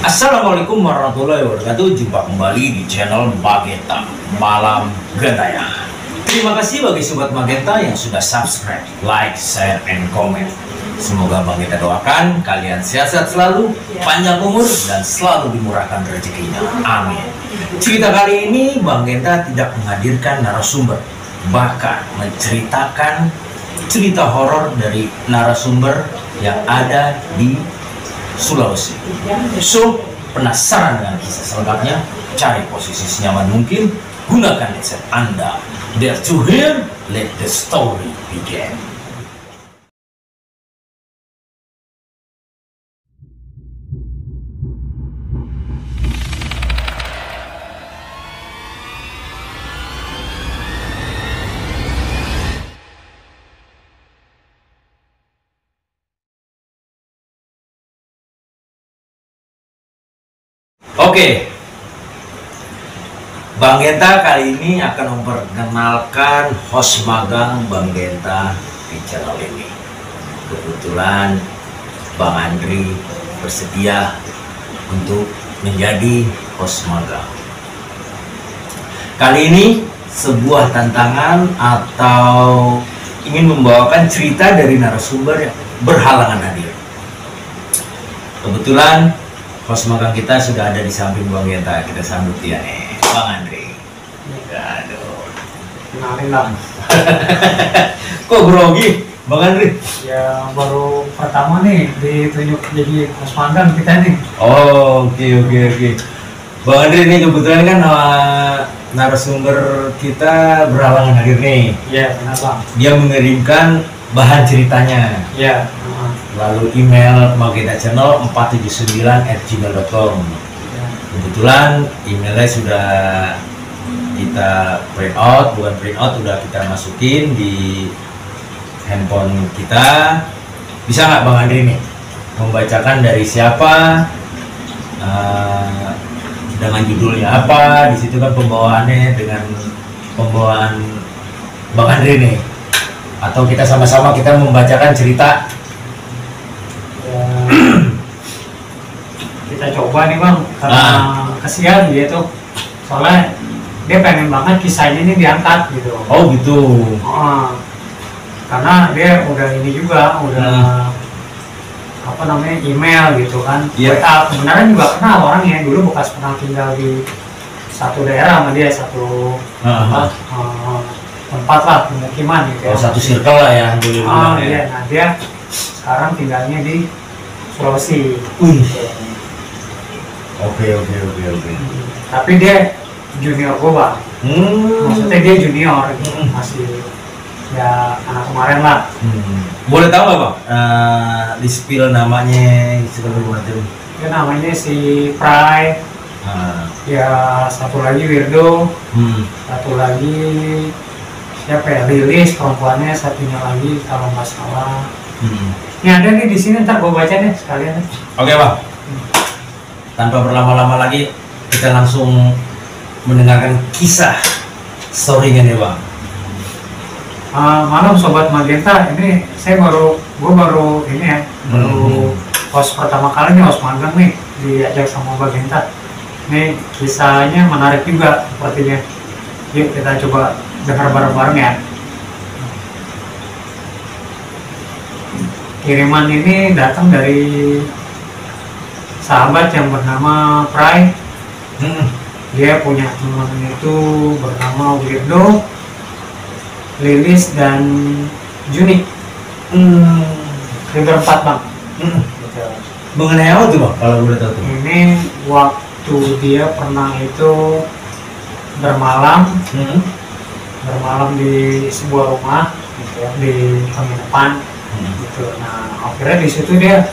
Assalamualaikum warahmatullahi wabarakatuh. Jumpa kembali di channel Magenta Malam Gentaya. Terima kasih bagi sobat Magenta yang sudah subscribe, like, share, and comment. Semoga Magenta doakan kalian sehat-sehat selalu, panjang umur, dan selalu dimurahkan rezekinya. Amin. Cerita kali ini Magenta tidak menghadirkan narasumber, bahkan menceritakan cerita horor dari narasumber yang ada di Sulawesi. So, penasaran dengan kisah selengkapnya? Cari posisi senyaman mungkin, gunakan headset Anda. Dare to hear, let the story begin. Oke, Bang Genta kali ini akan memperkenalkan host magang Bang Genta di channel ini. Kebetulan Bang Andri bersedia untuk menjadi host magang. Kali ini sebuah tantangan atau ingin membawakan cerita dari narasumber yang berhalangan hadir. Kebetulan host magang kita sudah ada di samping Bang Genta. Kita sambut dia nih, Bang Andri. Aduh. Kenalin lah. Kok grogi, Bang Andri? Ya baru pertama nih ditunjuk jadi host magang kita nih. Oh, oke. Bang Andri ini kebetulan kan narasumber kita berhalangan hadir nih. Iya, benar Bang. Dia mengirimkan bahan ceritanya. Iya. Lalu email magentachannel479@gmail.com. Kebetulan emailnya sudah kita print out, bukan print out, udah kita masukin di handphone kita. Bisa nggak Bang Andri nih membacakan dari siapa, dengan judulnya apa? Di situ kan pembawaannya dengan pembawaan Bang Andri nih. Atau kita sama-sama kita membacakan cerita. Kita coba nih Bang, karena kasihan dia tuh, soalnya dia pengen banget kisahnya ini diangkat gitu. Oh gitu. Karena dia udah ini juga, udah apa namanya, email gitu kan. Iya. WA kebenaran juga kenal orangnya, dulu bekas pernah tinggal di satu daerah sama dia, satu tempat lah, pemukiman gitu. Oh, satu circle lah ya. Iya, nah dia sekarang tinggalnya di Sulawesi. Oke. Tapi dia junior gue Bang. Maksudnya dia junior gitu. Masih ya anak kemarin lah. Boleh tahu nggak Bang? Di spill namanya segala macam. Dia namanya si Prai. Ya satu lagi Wirdo. Satu lagi siapa ya, Lilis perempuannya, satunya lagi kalau nggak salah. Ini ada nih di sini, ntar gue baca deh sekalian. Oke Bang. Tanpa berlama-lama lagi, kita langsung mendengarkan kisah story-nya nih Bang. Malam Sobat Magenta, ini gue baru ini ya, baru host pertama kali nih, host magang nih, diajak sama Magenta. Ini kisahnya menarik juga sepertinya. Yuk kita coba dengar bareng-bareng ya. Kiriman ini datang dari sahabat yang bernama Prai. Dia punya teman itu bernama Wirdo, Lilis, dan Juni. Berempat Bang. Gitu. Mengenai apa tuh Bang? Kalau boleh tahu tuh. Ini waktu dia pernah itu bermalam di sebuah rumah gitu ya, di penginapan gitu. Nah akhirnya di situ dia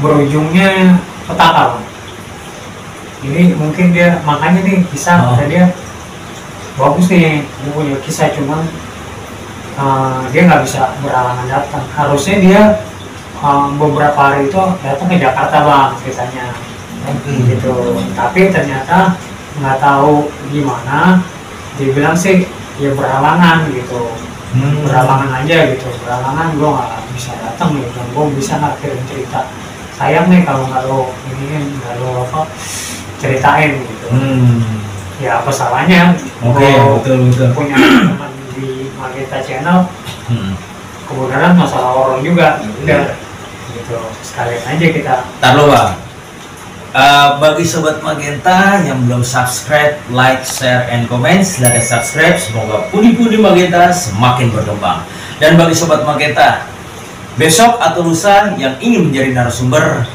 berujungnya petaka Bang. Ini mungkin dia, makanya nih kisah dia bagus nih, dia punya kisah, cuman dia nggak bisa berhalangan datang. Harusnya dia beberapa hari itu datang ke Jakarta Bang ceritanya. Gitu. Tapi ternyata nggak tahu gimana, dibilang sih ya berhalangan gitu. Berhalangan aja gitu, berhalangan gue nggak bisa datang gitu, gue bisa nggak kirim cerita sayang nih kalau nggak lo ini nggak lo apa ceritain gitu. Ya apa salahnya Betul. punya teman di Magenta Channel, kebenaran masalah orang juga, udah gitu sekalian aja kita. Taruh bang. Bagi sobat Magenta yang belum subscribe, like, share, and comment, silahkan subscribe. Semoga pundi-pundi Magenta semakin berkembang. Dan bagi sobat Magenta, besok atau lusa yang ingin menjadi narasumber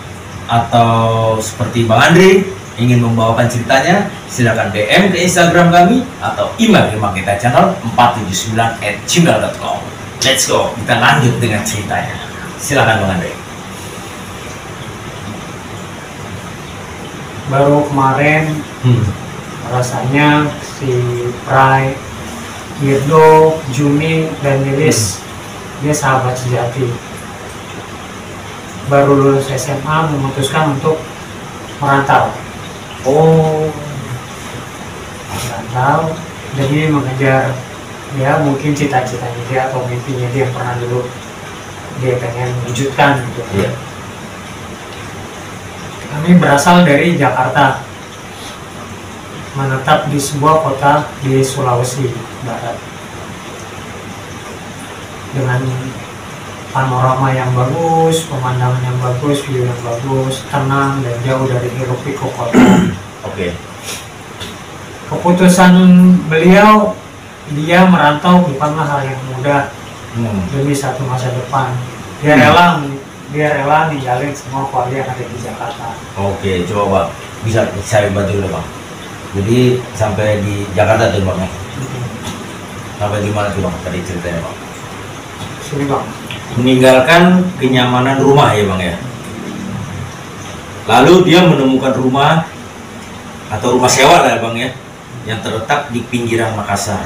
atau seperti Bang Andri ingin membawakan ceritanya, silakan DM ke Instagram kami atau email ke Magenta Channel 479@gmail.com. Let's go, kita lanjut dengan ceritanya. Silakan Bang Andri. Baru kemarin rasanya si Prai, Wirdo, Juni, dan Lilis dia sahabat sejati. Baru lulus SMA memutuskan untuk merantau. Merantau, jadi mengejar ya mungkin cita-citanya dia atau mimpinya dia yang pernah dulu dia pengen wujudkan gitu. Kami berasal dari Jakarta, menetap di sebuah kota di Sulawesi Barat dengan panorama yang bagus, pemandangan yang bagus, view yang bagus, tenang dan jauh dari hiruk pikuk kota. Keputusan beliau dia merantau bukanlah hal yang mudah demi satu masa depan. Dia rela ninggalin semua keluarga yang ada di Jakarta. Coba bang, bisa saya bantu dulu bang. Jadi sampai di Jakarta tuh bang ya? Sampai di mana tuh bang tadi ceritanya bang? Sini bang. Meninggalkan kenyamanan rumah ya bang ya. Lalu dia menemukan rumah atau rumah sewa lah bang ya, yang terletak di pinggiran Makassar.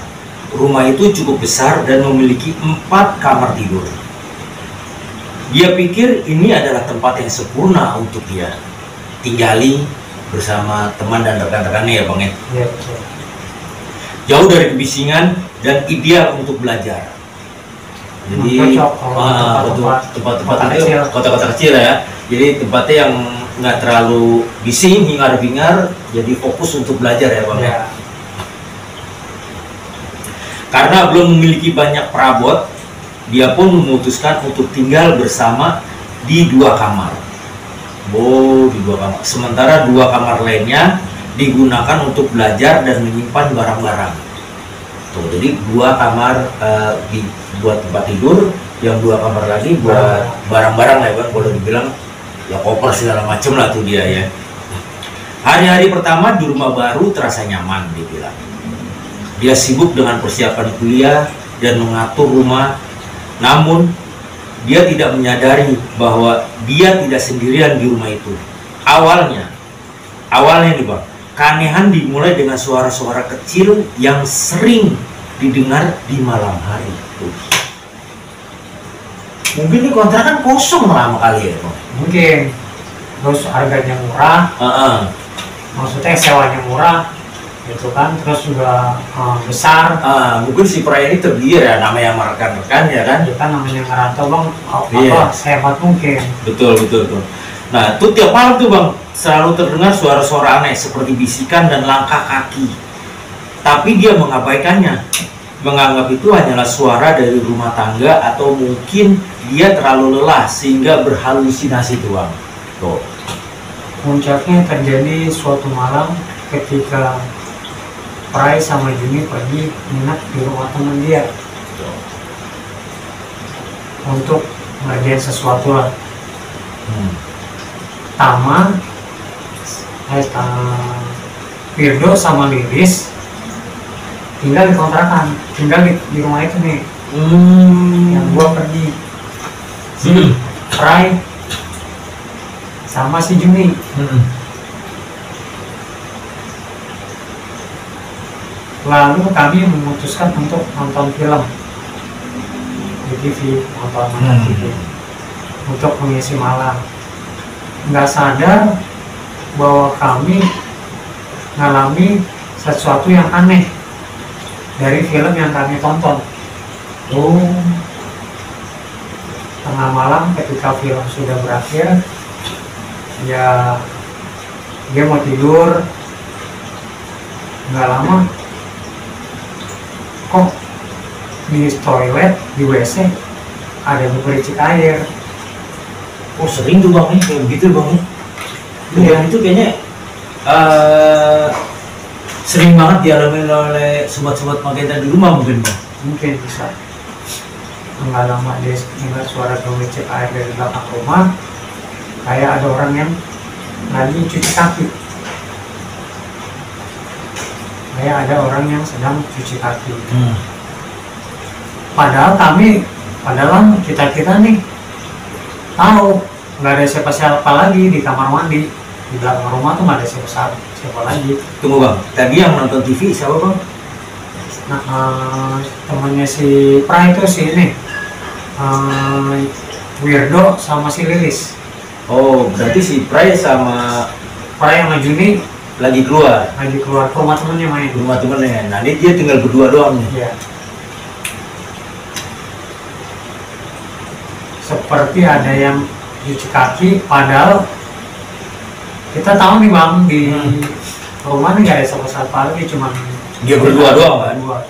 Rumah itu cukup besar dan memiliki 4 kamar tidur. Dia pikir ini adalah tempat yang sempurna untuk dia tinggali bersama teman dan rekan-rekannya ya bang ya. Jauh dari kebisingan dan ideal untuk belajar. Jadi tempat-tempat itu kota-kota kecil ya. Jadi tempatnya yang nggak terlalu bising hingar-bingar, jadi fokus untuk belajar ya bang ya. Karena belum memiliki banyak perabot, dia pun memutuskan untuk tinggal bersama di 2 kamar. Di 2 kamar. Sementara 2 kamar lainnya digunakan untuk belajar dan menyimpan barang-barang. Jadi 2 kamar buat tempat tidur, yang 2 kamar lagi buat barang-barang lah ya, boleh dibilang ya koper segala macam lah tuh dia ya. Hari-hari pertama di rumah baru terasa nyaman dibilang. Dia sibuk dengan persiapan kuliah dan mengatur rumah. Namun dia tidak menyadari bahwa dia tidak sendirian di rumah itu. Awalnya nih bang, keanehan dimulai dengan suara-suara kecil yang sering didengar di malam hari. Mungkin ini kontrakan kosong lama kali ya bang. Mungkin, terus harganya murah, maksudnya sewanya murah, gitu kan, terus juga besar. Mungkin si Prai ini tergiur ya, namanya sama rekan-rekan ya kan. Kita namanya ngerantau bang, Iya. sehebat mungkin. Betul. Nah itu tiap malam tuh bang selalu terdengar suara-suara aneh seperti bisikan dan langkah kaki. Tapi dia mengabaikannya, menganggap itu hanyalah suara dari rumah tangga atau mungkin dia terlalu lelah sehingga berhalusinasi tuh bang. Tuh. Puncaknya terjadi suatu malam ketika Prai sama Juni pergi nginep di rumah teman dia untuk ngerjain sesuatu lah. Firdo sama Lilis tinggal di kontrakan, tinggal di rumah itu nih. Yang gua pergi si Prai sama si Juni. Lalu kami memutuskan untuk nonton film di TV, nonton TV untuk mengisi malam. Nggak sadar bahwa kami ngalami sesuatu yang aneh dari film yang kami tonton. Tengah malam ketika film sudah berakhir, Ya dia mau tidur, nggak lama kok di toilet, di WC ada bebericik air. Oh sering tuh bang nih kayak begitu bang nih. Iya. Yang itu kayaknya sering banget dialami oleh sobat-sobat Magenta di rumah mungkin bang. Mungkin bisa. Nggak lama dia dengar suara bebericik air dari belakang rumah, kayak ada orang yang lagi cuci kaki. Kayak ada orang yang sedang cuci kaki. Padahal kita nih tahu nggak ada siapa-siapa lagi di kamar mandi, di belakang rumah tuh nggak ada siapa lagi. Tunggu bang, tadi yang nonton TV siapa bang? Nah, temannya si Pra itu si ini Wirdo sama si Lilis. Oh berarti si Pray sama Pra yang maju nih lagi keluar ke rumah temennya main. rumah temennya. Nah ini dia tinggal berdua doang nih. Iya. Seperti ada yang cuci kaki, padahal kita tahu nih bang di rumah nih nggak ada siapa-siapa lagi, cuman Dia berdua doang kan? berdua.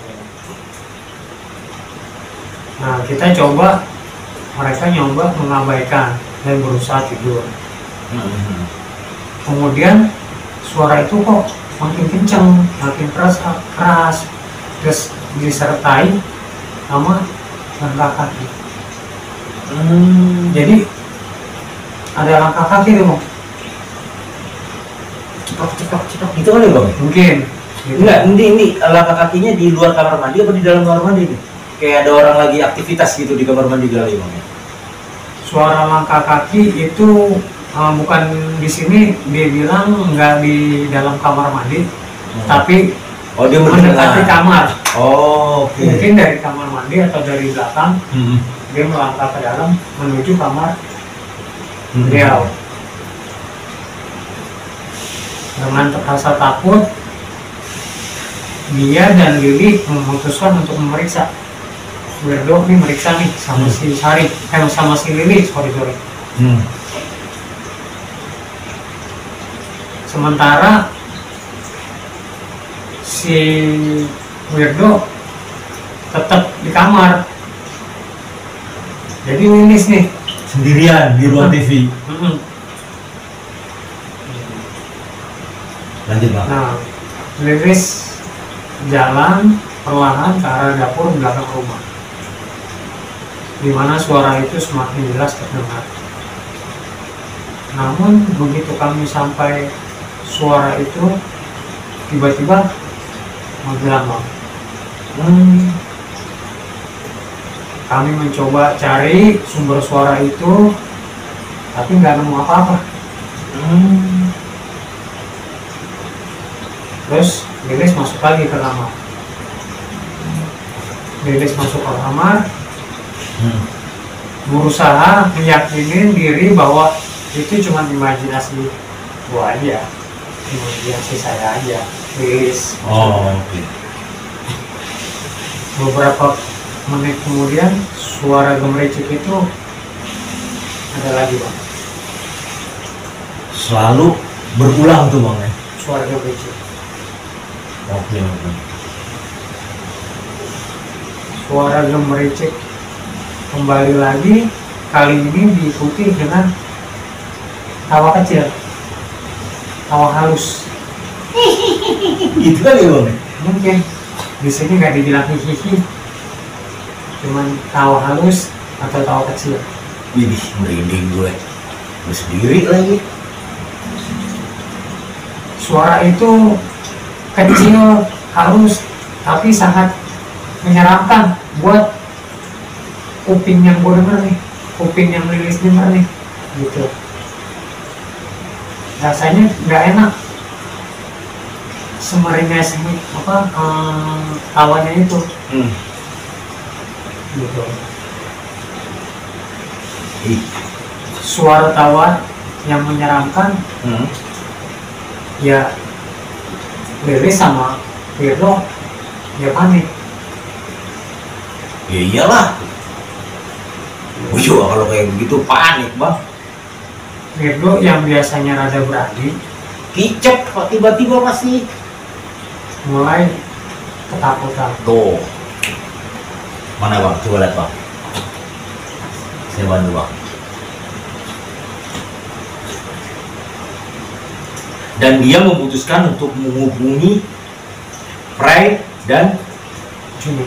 Nah mereka nyoba mengabaikan dan berusaha tidur. Kemudian suara itu kok makin kencang, makin keras, terus disertai sama langkah kaki. Jadi ada langkah kaki tuh bang. Cepak gitu kali bang? Mungkin gitu. Enggak, ini langkah kakinya di luar kamar mandi apa di dalam kamar mandi nih? Kayak ada orang lagi aktivitas gitu di kamar mandi kali bang. Suara langkah kaki itu bukan di sini, dia bilang nggak di dalam kamar mandi, tapi dia mendekati kamar. Oh, oke. Mungkin dari kamar mandi atau dari belakang, dia melangkah ke dalam menuju kamar beliau. Dengan terasa takut, dia dan Lili memutuskan untuk memeriksa. Wirdo nih meriksa nih sama si Sari, sama si Lili, sorry. Sementara si Wirdo tetap di kamar. Jadi Lilis nih Sendirian di ruang TV. Lanjut bang. Nah, Lilis jalan perlahan ke arah dapur belakang rumah, di mana suara itu semakin jelas terdengar. Namun begitu kami sampai, suara itu tiba-tiba menghilang. Kami mencoba cari sumber suara itu, tapi nggak nemu apa-apa. Terus Lilis masuk lagi ke kamar. Lilis masuk ke kamar, berusaha meyakinin diri bahwa itu cuma imajinasi gua aja, imajinasi saya aja, Lilis. Oke. Beberapa menit kemudian suara gemericik itu ada lagi bang. Selalu berulang tuh bang ya? Suara gemericik. Oke. Suara gemericik kembali lagi, kali ini diikuti dengan tawa kecil, tawa halus. Itu kan ya bang? Mungkin di sini nggak dibilang hihihi, cuman tawa halus atau tawa kecil. Widih, merinding gue sendiri lagi. Suara itu kecil, halus, tapi sangat menyeramkan buat kuping yang gue denger nih, kuping yang Lilis denger nih, gitu. Rasanya nggak enak, semeringai tawanya itu, gitu. Suara tawa yang menyeramkan, ya Lilis sama Wirdo ya panik. Ya iyalah. Gue juga kalau kayak begitu panik bang. Virgo yang biasanya rada berani kicep kok tiba-tiba pasti mulai ketakutan. tuh. Mana bang? Coba lihat bang. Saya bantu bang. Dan dia memutuskan untuk menghubungi Pride dan Juni.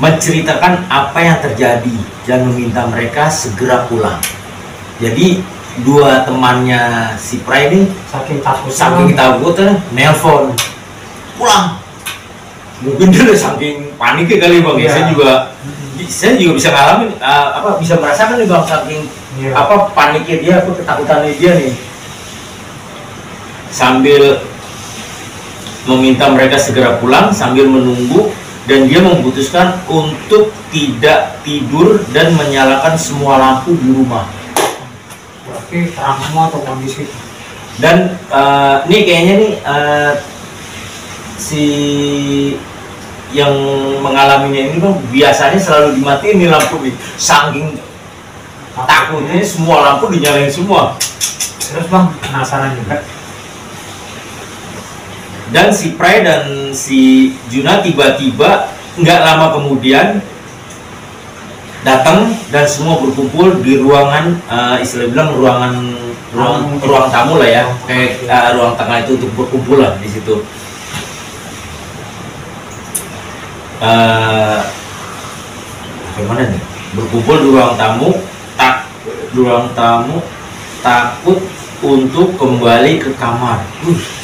menceritakan apa yang terjadi dan meminta mereka segera pulang. Jadi dua temannya si Pride ini saking takutnya nelpon pulang. Mungkin dia udah saking paniknya kali bang. Iya. Saya juga bisa ngalamin bisa merasakan nih bang saking paniknya dia, ketakutannya dia nih, sambil meminta mereka segera pulang sambil menunggu, dan dia memutuskan untuk tidak tidur dan menyalakan semua lampu di rumah. Berarti terang semua atau kondisi. Dan nih kayaknya nih si yang mengalaminya ini bang biasanya selalu dimatiin nih lampu nih, saking takutnya semua lampu dinyalain semua. Terus bang penasaran juga. Dan si Pride dan si Juna tiba-tiba nggak lama kemudian datang dan semua berkumpul di ruangan istilah bilang ruang tamu lah ya, kayak ruang tengah itu untuk berkumpul lah di situ. Bagaimana nih? Berkumpul di ruang tamu, takut untuk kembali ke kamar.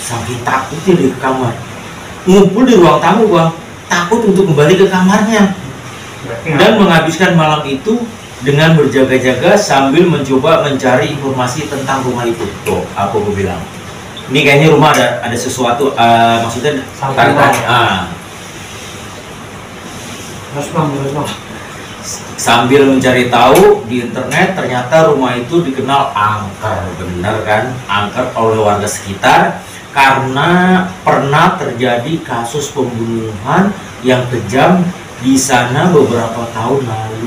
Saking takutnya di kamar. Ngumpul di ruang tamu bang, takut untuk kembali ke kamarnya. Dan menghabiskan malam itu dengan berjaga-jaga sambil mencoba mencari informasi tentang rumah itu. Tuh, aku bilang. Ini kayaknya rumah ada sesuatu, maksudnya tanda-tanda. Terus bang. Sambil mencari tahu di internet, ternyata rumah itu dikenal angker, benar kan? Angker oleh warga sekitar karena pernah terjadi kasus pembunuhan yang kejam di sana beberapa tahun lalu.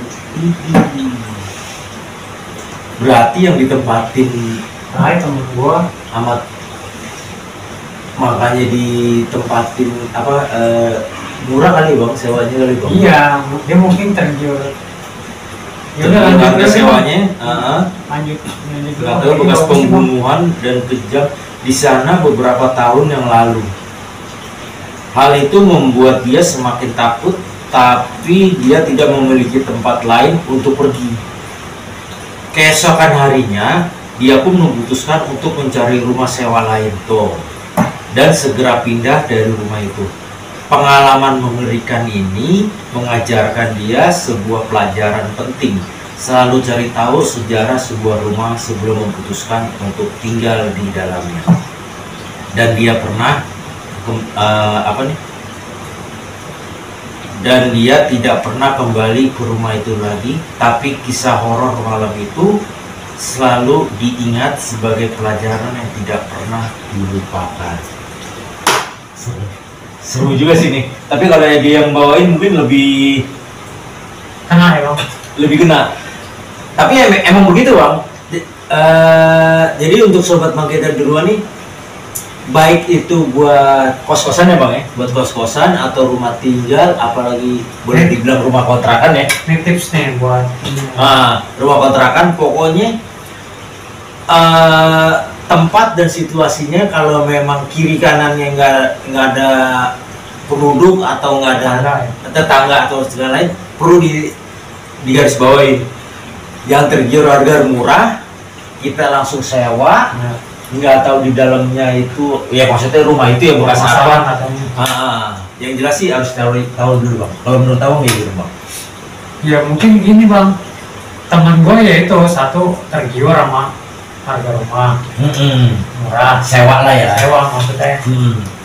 Berarti yang ditempatin temen gua amat, makanya ditempatin murah kali bang, sewanya kali bang. Iya, dia mungkin tergiur. Ya udah harga sewanya, lanjut. nggak tahu bekas pembunuhan dan kejam di sana beberapa tahun yang lalu. Hal itu membuat dia semakin takut, tapi dia tidak memiliki tempat lain untuk pergi. Keesokan harinya, dia pun memutuskan untuk mencari rumah sewa lain tuh, dan segera pindah dari rumah itu. Pengalaman mengerikan ini mengajarkan dia sebuah pelajaran penting. Selalu cari tahu sejarah sebuah rumah sebelum memutuskan untuk tinggal di dalamnya. Dan dia pernah dan dia tidak pernah kembali ke rumah itu lagi. Tapi kisah horor malam itu selalu diingat sebagai pelajaran yang tidak pernah dilupakan. Seru juga sih nih. Tapi kalau dia yang bawain mungkin lebih kena ya bang. Lebih kena. Tapi emang begitu bang. Jadi untuk sobat Mageta di luar nih, baik itu buat kos-kosan ya bang ya, buat kos-kosan atau rumah tinggal, apalagi boleh dibilang rumah kontrakan ya. Ini tips nih buat rumah kontrakan, pokoknya tempat dan situasinya kalau memang kiri kanannya nggak ada penduduk atau nggak ada tetangga atau segala lain, perlu digaris bawahi. Yang tergiur harga murah, kita langsung sewa, nggak tahu di dalamnya itu ya, maksudnya rumah itu ya bekas apa. Yang jelas sih harus tahu dulu bang. Kalau menurut abang ya gitu bang. Ya mungkin gini bang, teman gue ya itu satu tergiur sama harga rumah murah, sewa lah ya, sewa maksudnya.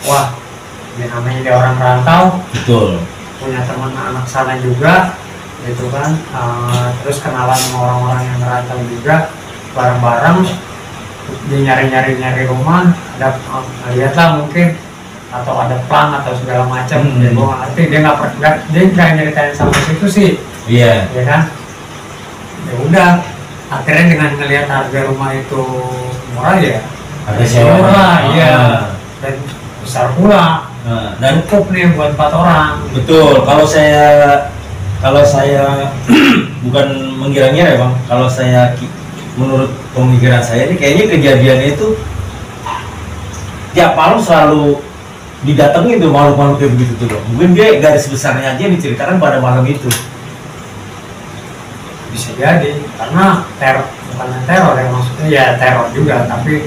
Wah, dia namanya dia orang rantau, betul, punya teman anak sana juga gitu kan, terus kenalan sama orang-orang yang merantau juga, bareng-bareng dia nyari rumah, ada lihatlah mungkin atau ada plan atau segala macam. Ya gue nggak ngerti, dia nggak nyeritain sampai situ sih. ya kan, ya udah akhirnya dengan ngelihat harga rumah itu murah ya, Harga sewa. murah, iya, Ah. dan besar pula, Dan cukup nih buat 4 orang. betul, kalau saya bukan mengira-ngira ya Bang, kalau menurut pemikiran saya ini kayaknya kejadiannya itu tiap malam selalu didatengin tuh makhluk-makhluk kayak begitu tuh Bang. Mungkin dia garis besarnya aja diceritakan pada malam itu. Bisa jadi karena bukan teror ya, maksudnya ya teror juga, tapi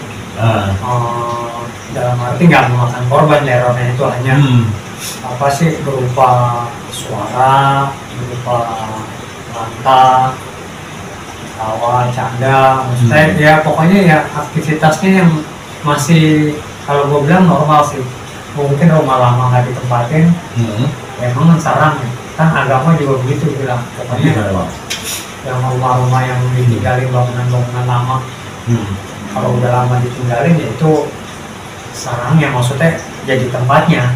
dalam arti nggak memakan korban. Terornya itu hanya apa sih, berupa suara, berupa lantang, tawa, canda, maksudnya ya pokoknya ya aktivitasnya yang masih, kalau gue bilang normal sih. Mungkin rumah lama nggak ditempatin, ya emang sarang ya. Kan agama juga begitu bilang, pokoknya yang rumah-rumah yang ditinggalin bangunan-bangunan lama, kalau udah lama ditinggalin ya itu sarangnya, maksudnya jadi tempatnya.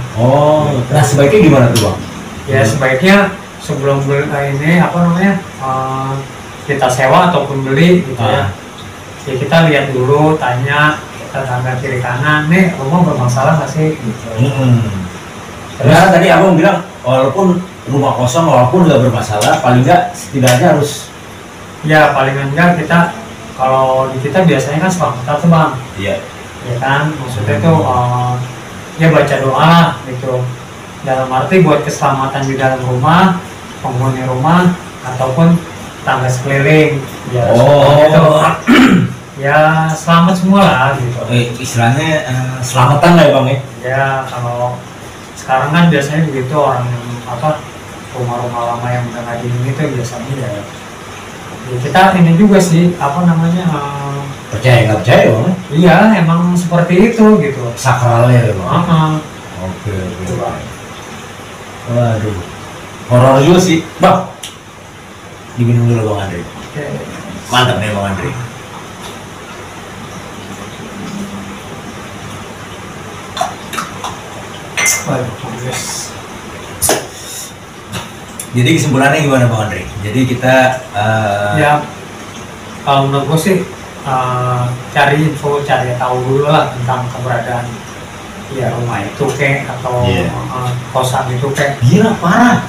Nah sebaiknya gimana tuh Bang? Ya sebaiknya sebelum beli ini apa namanya, kita sewa ataupun beli gitu ya kita lihat dulu, tanya tetangga kiri kanan, nih rumah bermasalah nggak sih gitu. Terus tadi abang bilang walaupun rumah kosong, walaupun nggak bermasalah, paling nggak setidaknya harus, ya paling enggak kita, kalau di kita biasanya kan selamatan tuh Bang, iya, ya kan, maksudnya tuh ya baca doa gitu, dalam arti buat keselamatan di dalam rumah, penghuni rumah ataupun tangga sekeliling, ya gitu. Ya selamat semua lah gitu. Istilahnya selamatan lah ya Bang ya. Ya kalau sekarang kan biasanya begitu, orang yang apa, rumah-rumah lama yang udah nggak dihuni itu biasanya ya kita ini juga sih apa namanya, Percaya nggak percaya Bang? iya emang seperti itu gitu. Sakralnya ya Bang. Oke. Gitu, Bang. Waduh, horor juga sih Bang. Diminum dulu Bang Andre. Oke. Mantap nih Bang Andre. Waduh, bagus. Jadi kesimpulannya gimana Bang Andre? Jadi kita Ya kalau menurut gue sih cari info, cari tahu dulu lah tentang keberadaan ya rumah itu kek, atau kosan itu kek. gila parah,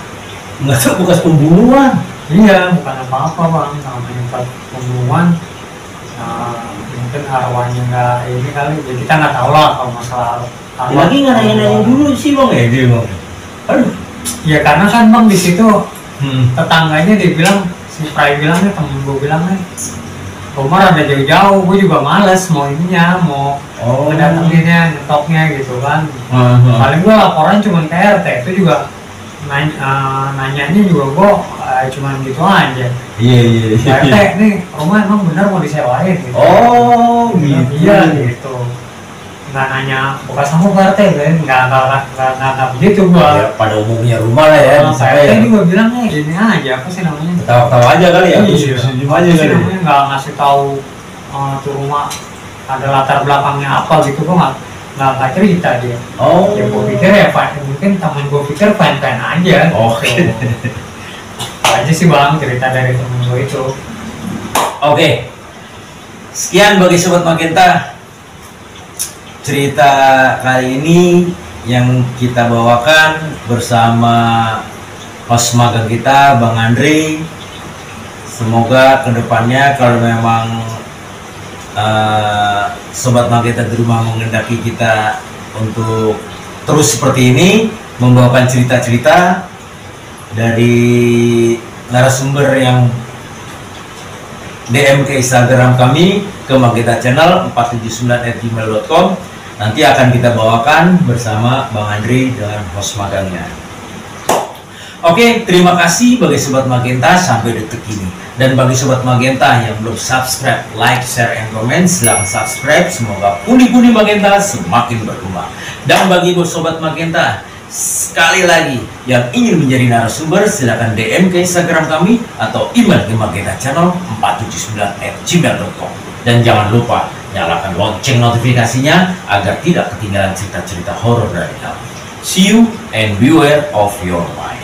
nggak tahu bekas pembunuhan. Iya, bukan apa-apa Bang, namanya bukan pembunuhan. Mungkin arwahnya nggak ini kali, ya kita nggak tahu lah kalau masalah arwah. Lagi nggak nanya-nanya dulu sih Bang ya dia Bang. Aduh. Ya karena kan Bang di situ tetangganya dibilang, si Prai bilangnya, temen gue bilangnya rumah rada jauh-jauh, gue juga males mau ininya, mau ngedatanginnya, ngetoknya gitu kan. Paling gue laporan cuma ke RT, itu juga nanyanya juga gue cuman gitu aja. Iya. RT nih rumah emang bener mau disewain gitu. Gitu. Iya gitu. Nggak nanya bekas kamu ke RT kan, nggak begitu gua. Ya, pada umumnya rumah lah ya. RT juga bilangnya gini aja, apa sih namanya? Tahu aja kali ya. Iya. Senyum aja Apa sih kali. namanya, nggak ngasih tahu tuh rumah ada latar belakangnya apa gitu, gua nggak cerita dia. Ya gua pikir ya mungkin temen gua pikir fine aja. Oke. Gitu. Aja sih Bang cerita dari temen gua itu. Oke. Sekian bagi Sobat Magenta. Cerita kali ini yang kita bawakan bersama host magang kita Bang Andre. Semoga kedepannya kalau memang Sobat Magenta di rumah mengendaki kita untuk terus seperti ini, membawakan cerita-cerita dari narasumber yang DM ke Instagram kami, ke Magenta Channel 479@gmail.com. Nanti akan kita bawakan bersama Bang Andre dengan host magangnya. Oke, terima kasih bagi Sobat Magenta sampai detik ini. Dan bagi Sobat Magenta yang belum subscribe, like, share, and comment, silahkan subscribe. Semoga pundi-pundi Magenta semakin berkembang. Dan bagi Sobat Magenta, sekali lagi yang ingin menjadi narasumber, silakan DM ke Instagram kami atau email ke Magenta Channel 479@gmail.com. Dan jangan lupa nyalakan lonceng notifikasinya agar tidak ketinggalan cerita-cerita horor dari kami. See you and beware of your mind.